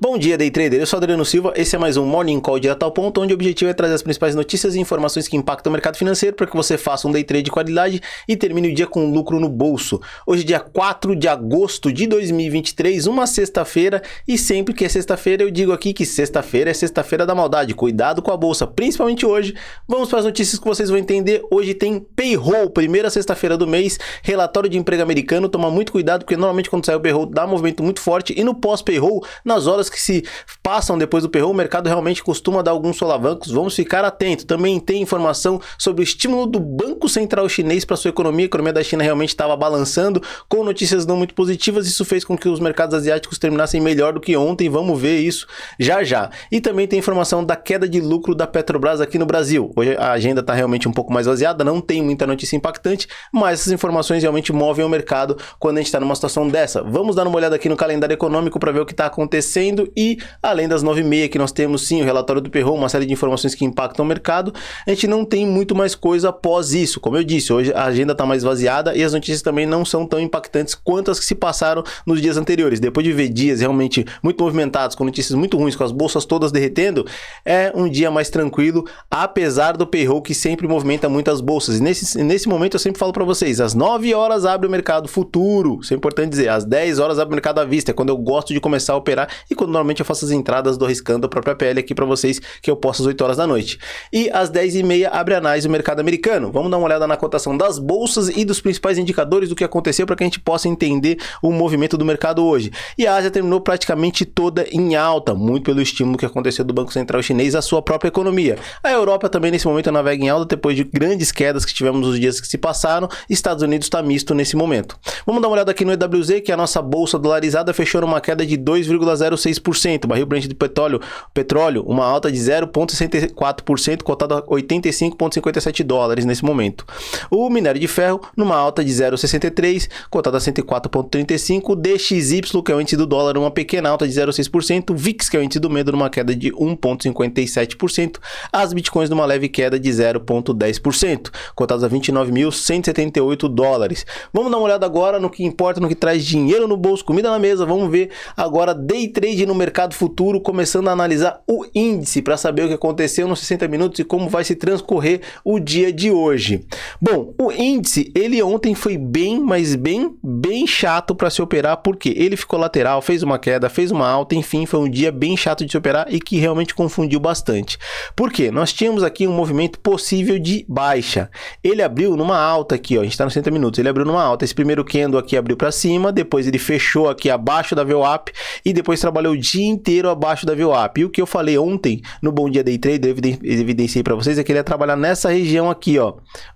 Bom dia, Day Trader. Eu sou Adriano Silva. Esse é mais um Morning Call direto ao ponto, onde o objetivo é trazer as principais notícias e informações que impactam o mercado financeiro para que você faça um Day Trade de qualidade e termine o dia com lucro no bolso. Hoje, dia 4 de agosto de 2023, uma sexta-feira, e sempre que é sexta-feira eu digo aqui que sexta-feira é sexta-feira da maldade. Cuidado com a bolsa, principalmente hoje. Vamos para as notícias que vocês vão entender. Hoje tem Payroll, primeira sexta-feira do mês, relatório de emprego americano. Toma muito cuidado, porque normalmente quando sai o Payroll dá um movimento muito forte, e no pós-Payroll, nas horas que se passam depois do Payroll, o mercado realmente costuma dar alguns solavancos. Vamos ficar atento. Também tem informação sobre o estímulo do Banco Central Chinês para sua economia. A economia da China realmente estava balançando com notícias não muito positivas. Isso fez com que os mercados asiáticos terminassem melhor do que ontem. Vamos ver isso já já. E também tem informação da queda de lucro da Petrobras aqui no Brasil. Hoje a agenda está realmente um pouco mais vaziada, não tem muita notícia impactante, mas essas informações realmente movem o mercado quando a gente está numa situação dessa. Vamos dar uma olhada aqui no calendário econômico para ver o que está acontecendo. E além das 9h30 que nós temos sim o relatório do Payroll, uma série de informações que impactam o mercado, a gente não tem muito mais coisa após isso. Como eu disse, hoje a agenda está mais vaziada e as notícias também não são tão impactantes quanto as que se passaram nos dias anteriores. Depois de ver dias realmente muito movimentados, com notícias muito ruins, com as bolsas todas derretendo, é um dia mais tranquilo, apesar do Payroll que sempre movimenta muitas bolsas. E nesse momento eu sempre falo para vocês, às 9 horas abre o mercado futuro, isso é importante dizer, às 10 horas abre o mercado à vista, é quando eu gosto de começar a operar e quando normalmente eu faço as entradas do Riscando a própria pele aqui para vocês, que eu posto às 8 horas da noite. E às 10h30 abre a análise do mercado americano. Vamos dar uma olhada na cotação das bolsas e dos principais indicadores do que aconteceu para que a gente possa entender o movimento do mercado hoje. E a Ásia terminou praticamente toda em alta, muito pelo estímulo que aconteceu do Banco Central Chinês à sua própria economia. A Europa também nesse momento navega em alta depois de grandes quedas que tivemos nos dias que se passaram. Estados Unidos está misto nesse momento. Vamos dar uma olhada aqui no EWZ, que a nossa bolsa dolarizada fechou numa queda de 2,06%. Barril Brent de petróleo, uma alta de 0,64%, cotado a 85,57 dólares nesse momento. O minério de ferro, numa alta de 0,63%, cotado a 104,35%. DXY, que é o índice do dólar, uma pequena alta de 0,6%. VIX, que é o índice do medo, numa queda de 1,57%. As bitcoins, numa leve queda de 0,10%, cotadas a 29.178 dólares. Vamos dar uma olhada agora no que importa, no que traz dinheiro no bolso, comida na mesa. Vamos ver agora Day Trade no mercado futuro, começando a analisar o índice para saber o que aconteceu nos 60 minutos e como vai se transcorrer o dia de hoje. Bom, o índice, ele ontem foi bem, mas bem chato para se operar, porque ele ficou lateral, fez uma queda, fez uma alta, enfim, foi um dia bem chato de se operar e que realmente confundiu bastante. Por quê? Nós tínhamos aqui um movimento possível de baixa. Ele abriu numa alta aqui, ó, a gente está nos 60 minutos, ele abriu numa alta, esse primeiro candle aqui abriu para cima, depois ele fechou aqui abaixo da VWAP e depois trabalhou o dia inteiro abaixo da VWAP. E o que eu falei ontem no Bom Dia Day Trader, eu evidenciei para vocês, é que ele ia trabalhar nessa região aqui, ó.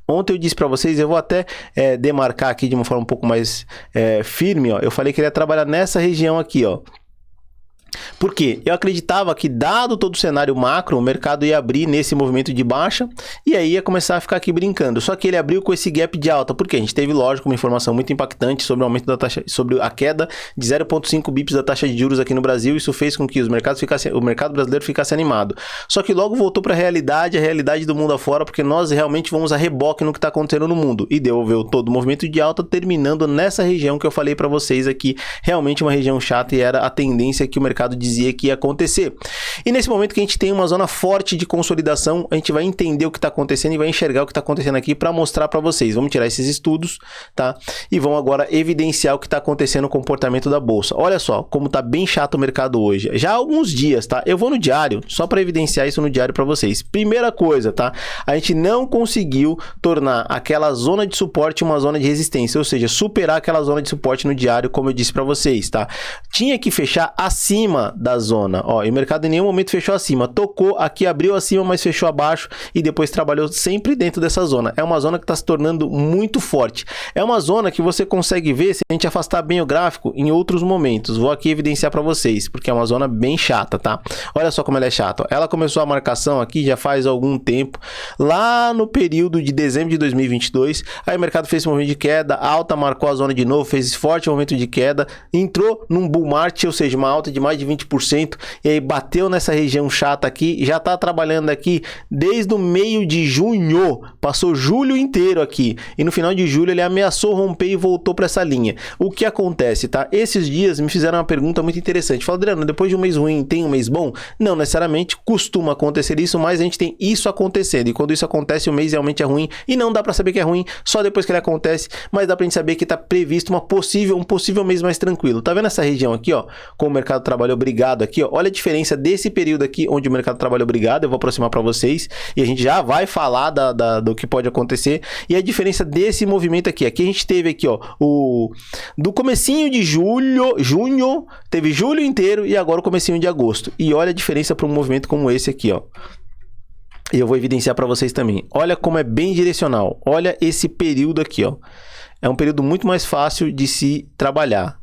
Ontem eu disse para vocês, eu vou até demarcar aqui de uma forma um pouco mais firme, ó. Eu falei que ele ia trabalhar nessa região aqui, ó. Porque eu acreditava que, dado todo o cenário macro, o mercado ia abrir nesse movimento de baixa e aí ia começar a ficar aqui brincando. Só que ele abriu com esse gap de alta, porque a gente teve, lógico, uma informação muito impactante sobre o aumento da taxa, sobre a queda de 0,5 bips da taxa de juros aqui no Brasil. Isso fez com que o mercado brasileiro ficasse animado. Só que logo voltou para a realidade do mundo afora, porque nós realmente vamos a reboque no que está acontecendo no mundo. E devolveu todo o movimento de alta, terminando nessa região que eu falei para vocês aqui, realmente uma região chata, e era a tendência que o mercado dizia que ia acontecer. E nesse momento que a gente tem uma zona forte de consolidação, a gente vai entender o que está acontecendo e vai enxergar o que está acontecendo aqui para mostrar para vocês. Vamos tirar esses estudos, tá? E vamos agora evidenciar o que está acontecendo no comportamento da bolsa. Olha só como tá bem chato o mercado hoje. Já há alguns dias, tá? Eu vou no diário, só para evidenciar isso no diário para vocês. Primeira coisa, tá? A gente não conseguiu tornar aquela zona de suporte uma zona de resistência, ou seja, superar aquela zona de suporte no diário, como eu disse para vocês, tá? Tinha que fechar acima da zona, ó, e o mercado em nenhum momento fechou acima, tocou aqui, abriu acima, mas fechou abaixo e depois trabalhou sempre dentro dessa zona. É uma zona que está se tornando muito forte, é uma zona que você consegue ver se a gente afastar bem o gráfico em outros momentos. Vou aqui evidenciar para vocês, porque é uma zona bem chata, tá? Olha só como ela é chata, ela começou a marcação aqui já faz algum tempo, lá no período de dezembro de 2022, aí o mercado fez um movimento de queda, alta, marcou a zona de novo, fez esse forte movimento de queda, entrou num bull market, ou seja, uma alta de mais de 20%, e aí bateu nessa região chata aqui, já tá trabalhando aqui desde o meio de junho, passou julho inteiro aqui, e no final de julho ele ameaçou romper e voltou para essa linha. O que acontece, tá? Esses dias me fizeram uma pergunta muito interessante. Falaram, Adriano, depois de um mês ruim, tem um mês bom? Não necessariamente, costuma acontecer isso, mas a gente tem isso acontecendo, e quando isso acontece, o mês realmente é ruim, e não dá para saber que é ruim só depois que ele acontece, mas dá pra gente saber que tá previsto um possível mês mais tranquilo. Tá vendo essa região aqui, ó, com o mercado trabalho obrigado aqui, ó? Olha a diferença desse período aqui, onde o mercado trabalho obrigado, eu vou aproximar para vocês, e a gente já vai falar do que pode acontecer, e a diferença desse movimento aqui. Aqui a gente teve aqui, ó, do comecinho de junho, teve julho inteiro, e agora o comecinho de agosto. E olha a diferença para um movimento como esse aqui, ó. E eu vou evidenciar para vocês também. Olha como é bem direcional. Olha esse período aqui, ó. É um período muito mais fácil de se trabalhar.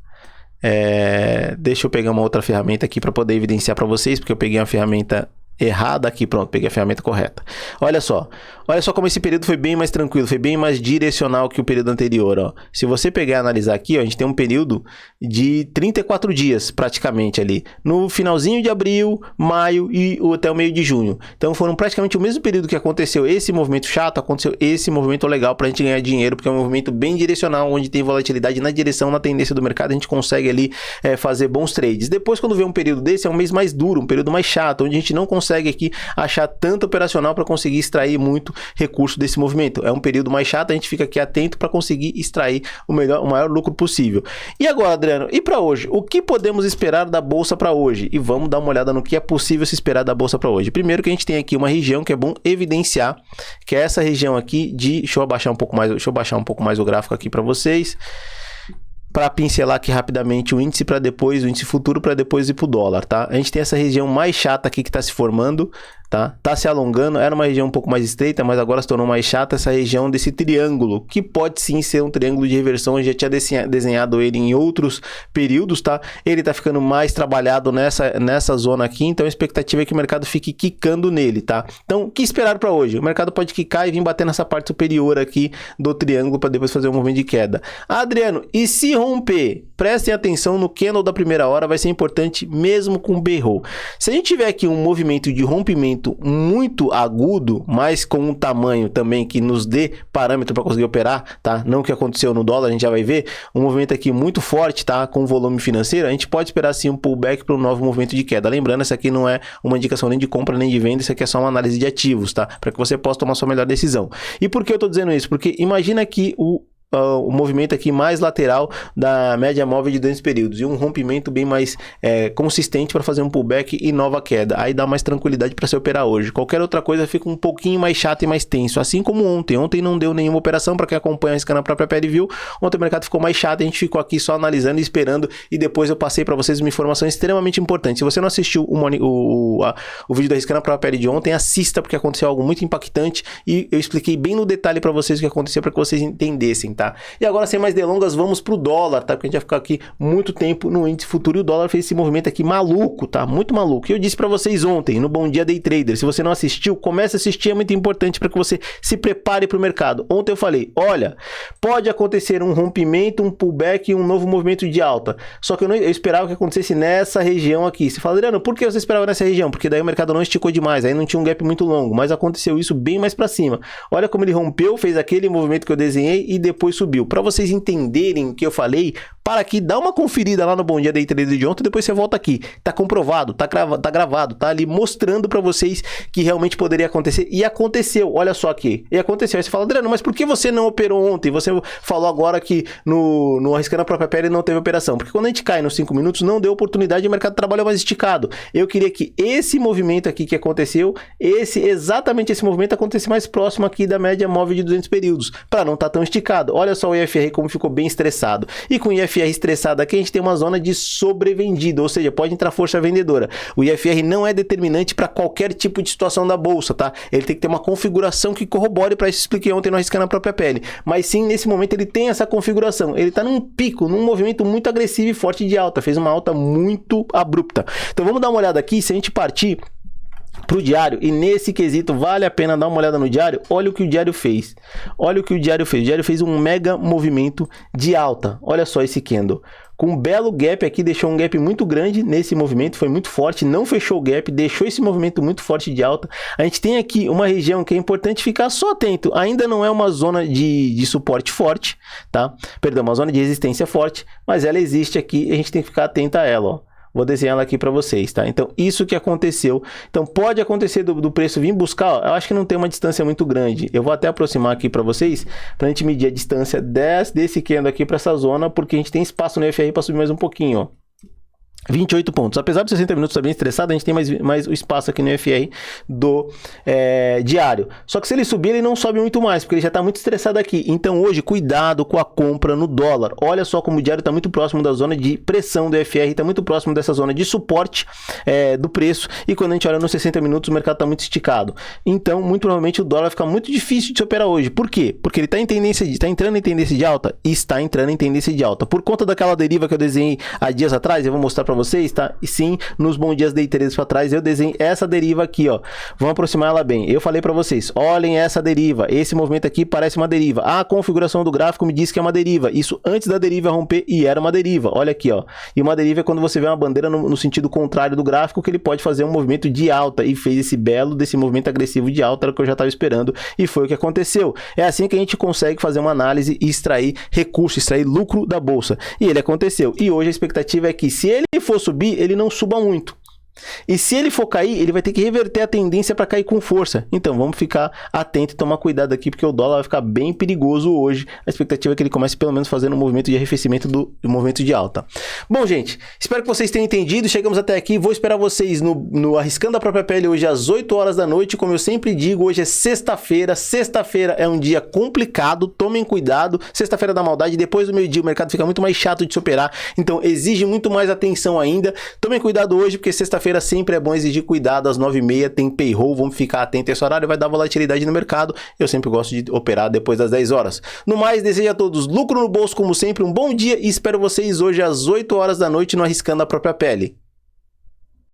Deixa eu pegar uma outra ferramenta aqui para poder evidenciar para vocês, porque eu peguei uma ferramenta errada aqui, pronto, peguei a ferramenta correta. Olha só como esse período foi bem mais tranquilo, foi bem mais direcional que o período anterior, ó. Se você pegar e analisar aqui, ó, a gente tem um período de 34 dias, praticamente ali, no finalzinho de abril, maio e até o meio de junho. Então foram praticamente o mesmo período que aconteceu esse movimento chato, aconteceu esse movimento legal pra gente ganhar dinheiro, porque é um movimento bem direcional, onde tem volatilidade na direção, na tendência do mercado, a gente consegue ali fazer bons trades. Depois, quando vem um período desse, é um mês mais duro, um período mais chato, onde a gente não consegue aqui achar tanto operacional para conseguir extrair muito recurso desse movimento. É um período mais chato, a gente fica aqui atento para conseguir extrair o maior lucro possível. E agora, Adriano, e para hoje? O que podemos esperar da bolsa para hoje? E vamos dar uma olhada no que é possível se esperar da bolsa para hoje. Primeiro que a gente tem aqui uma região que é bom evidenciar, que é essa região aqui de... Deixa eu baixar um pouco mais o gráfico aqui para vocês, para pincelar aqui rapidamente o índice o índice futuro para depois ir para o dólar, tá? A gente tem essa região mais chata aqui que está se formando, tá? Tá se alongando, era uma região um pouco mais estreita, mas agora se tornou mais chata essa região desse triângulo, que pode sim ser um triângulo de reversão, eu já tinha desenhado ele em outros períodos, tá? Ele tá ficando mais trabalhado nessa zona aqui, então a expectativa é que o mercado fique quicando nele, tá? Então, o que esperar para hoje? O mercado pode quicar e vir bater nessa parte superior aqui do triângulo para depois fazer um movimento de queda. Adriano, e se romper? Prestem atenção no candle da primeira hora, vai ser importante mesmo com berro. Se a gente tiver aqui um movimento de rompimento muito agudo, mas com um tamanho também que nos dê parâmetro para conseguir operar, tá? Não o que aconteceu no dólar, a gente já vai ver, um movimento aqui muito forte, tá? Com volume financeiro, a gente pode esperar sim um pullback para um novo movimento de queda. Lembrando, essa aqui não é uma indicação nem de compra nem de venda, isso aqui é só uma análise de ativos, tá? Para que você possa tomar sua melhor decisão. E por que eu tô dizendo isso? Porque imagina que o movimento aqui mais lateral da média móvel de 200 períodos e um rompimento bem mais consistente para fazer um pullback e nova queda, aí dá mais tranquilidade para se operar hoje. Qualquer outra coisa fica um pouquinho mais chato e mais tenso, assim como ontem não deu nenhuma operação. Para quem acompanha a na própria pele viu, ontem o mercado ficou mais chato, a gente ficou aqui só analisando e esperando, e depois eu passei para vocês uma informação extremamente importante. Se você não assistiu o vídeo da risca na própria pele de ontem, assista, porque aconteceu algo muito impactante e eu expliquei bem no detalhe para vocês o que aconteceu, para que vocês entendessem, tá? E agora, sem mais delongas, vamos pro dólar, tá? Porque a gente vai ficar aqui muito tempo no índice futuro, e o dólar fez esse movimento aqui maluco, tá? Muito maluco. E eu disse para vocês ontem, no Bom Dia Day Trader, se você não assistiu, comece a assistir, é muito importante para que você se prepare para o mercado. Ontem eu falei, olha, pode acontecer um rompimento, um pullback e um novo movimento de alta. Só que eu esperava que acontecesse nessa região aqui. Você fala, Adriano, por que você esperava nessa região? Porque daí o mercado não esticou demais, aí não tinha um gap muito longo, mas aconteceu isso bem mais para cima. Olha como ele rompeu, fez aquele movimento que eu desenhei e depois subiu. Para vocês entenderem o que eu falei, para aqui, dá uma conferida lá no Bom Dia Day Trader de ontem, depois você volta aqui. Tá comprovado, tá gravado, tá ali mostrando para vocês que realmente poderia acontecer, e aconteceu. Olha só aqui, e aconteceu. Aí você fala, Adriano, mas por que você não operou ontem? Você falou agora que no Arriscando a Própria Pele não teve operação, porque quando a gente cai nos 5 minutos, não deu oportunidade, o mercado trabalhou mais esticado. Eu queria que esse movimento aqui que aconteceu, exatamente esse movimento acontecesse mais próximo aqui da média móvel de 200 períodos, para não estar tão esticado. Olha só o IFR como ficou bem estressado. E com o IFR estressado aqui, a gente tem uma zona de sobrevendida, ou seja, pode entrar força vendedora. O IFR não é determinante para qualquer tipo de situação da bolsa, tá? Ele tem que ter uma configuração que corrobore, para isso expliquei ontem no Arriscando a Própria Pele. Mas sim, nesse momento ele tem essa configuração. Ele está num pico, num movimento muito agressivo e forte de alta. Fez uma alta muito abrupta. Então vamos dar uma olhada aqui, se a gente partir pro diário, e nesse quesito vale a pena dar uma olhada no diário. Olha o que o diário fez. Olha o que o diário fez. O diário fez um mega movimento de alta. Olha só esse candle. com um belo gap aqui, deixou um gap muito grande nesse movimento, foi muito forte, não fechou o gap, deixou esse movimento muito forte de alta. A gente tem aqui uma região que é importante ficar só atento, ainda não é uma zona de suporte forte, tá? Perdão, uma zona de resistência forte, mas ela existe aqui e a gente tem que ficar atento a ela, ó. Vou desenhar ela aqui para vocês, tá? Então, isso que aconteceu. Então, pode acontecer do preço vir buscar, ó, eu acho que não tem uma distância muito grande. Eu vou até aproximar aqui para vocês, para a gente medir a distância desse candle aqui para essa zona, porque a gente tem espaço no FR para subir mais um pouquinho, ó. 28 pontos. Apesar dos 60 minutos estar bem estressado, a gente tem mais o espaço aqui no FR do diário. Só que se ele subir, ele não sobe muito mais, porque ele já está muito estressado aqui. Então hoje, cuidado com a compra no dólar. Olha só como o diário está muito próximo da zona de pressão do FR, está muito próximo dessa zona de suporte do preço. E quando a gente olha nos 60 minutos, o mercado está muito esticado. Então, muito provavelmente, o dólar vai ficar muito difícil de se operar hoje. Por quê? Porque ele está entrando em tendência de alta? Está entrando em tendência de alta. Por conta daquela deriva que eu desenhei há dias atrás, eu vou mostrar para vocês, tá? E sim, nos bons dias day traders para trás, eu desenhei essa deriva aqui, ó. Vamos aproximar ela bem. Eu falei para vocês, olhem essa deriva. Esse movimento aqui parece uma deriva. A configuração do gráfico me diz que é uma deriva. Isso antes da deriva romper e era uma deriva. Olha aqui, ó. E uma deriva é quando você vê uma bandeira no sentido contrário do gráfico, que ele pode fazer um movimento de alta e fez desse movimento agressivo de alta, era o que eu já estava esperando e foi o que aconteceu. É assim que a gente consegue fazer uma análise e extrair recurso, extrair lucro da bolsa. E ele aconteceu. E hoje a expectativa é que se ele for subir, ele não suba muito. E se ele for cair, ele vai ter que reverter a tendência para cair com força. Então vamos ficar atento e tomar cuidado aqui, porque o dólar vai ficar bem perigoso hoje. A expectativa é que ele comece pelo menos fazendo um movimento de arrefecimento do movimento de alta. Bom, gente, espero que vocês tenham entendido. Chegamos até aqui. Vou esperar vocês no Arriscando a Própria Pele hoje às 8 horas da noite. Como eu sempre digo, hoje é sexta-feira. Sexta-feira é um dia complicado. Tomem cuidado. Sexta-feira da maldade. Depois do meio-dia o mercado fica muito mais chato de se operar. Então exige muito mais atenção ainda. Tomem cuidado hoje, porque sexta-feira sempre é bom exigir cuidado. Às 9h30 tem payroll, vamos ficar atentos a esse horário, vai dar volatilidade no mercado. Eu sempre gosto de operar depois das 10 horas. No mais, desejo a todos lucro no bolso como sempre, um bom dia e espero vocês hoje às 8 horas da noite no Arriscando a Própria Pele.